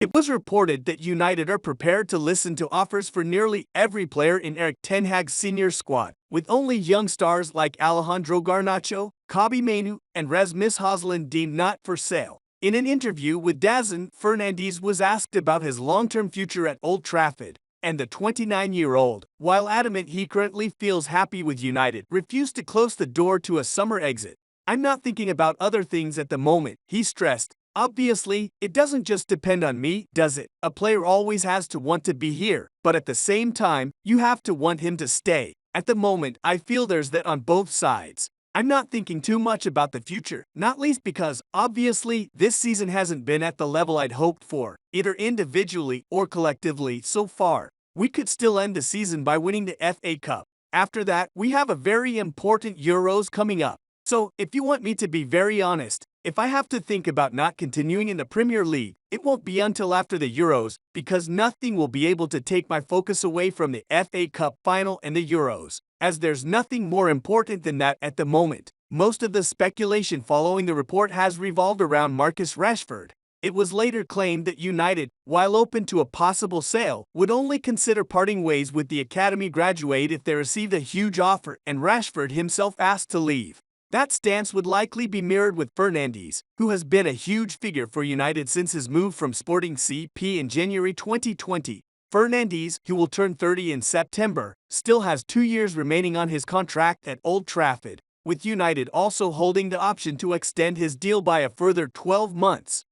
It was reported that United are prepared to listen to offers for nearly every player in Erik ten Hag's senior squad, with only young stars like Alejandro Garnacho, Kobbie Mainoo, and Rasmus Højlund deemed not for sale. In an interview with DAZN, Fernandes was asked about his long-term future at Old Trafford, and the 29-year-old, while adamant he currently feels happy with United, refused to close the door to a summer exit. "I'm not thinking about other things at the moment," he stressed. "Obviously, it doesn't just depend on me, does it? A player always has to want to be here, but at the same time, you have to want him to stay. At the moment, I feel there's that on both sides. I'm not thinking too much about the future, not least because, obviously, this season hasn't been at the level I'd hoped for, either individually or collectively so far. We could still end the season by winning the FA Cup. After that, we have a very important Euros coming up. So, if you want me to be very honest, if I have to think about not continuing in the Premier League, it won't be until after the Euros, because nothing will be able to take my focus away from the FA Cup final and the Euros, as there's nothing more important than that at the moment." Most of the speculation following the report has revolved around Marcus Rashford. It was later claimed that United, while open to a possible sale, would only consider parting ways with the academy graduate if they received a huge offer and Rashford himself asked to leave. That stance would likely be mirrored with Fernandes, who has been a huge figure for United since his move from Sporting CP in January 2020. Fernandes, who will turn 30 in September, still has 2 years remaining on his contract at Old Trafford, with United also holding the option to extend his deal by a further 12 months.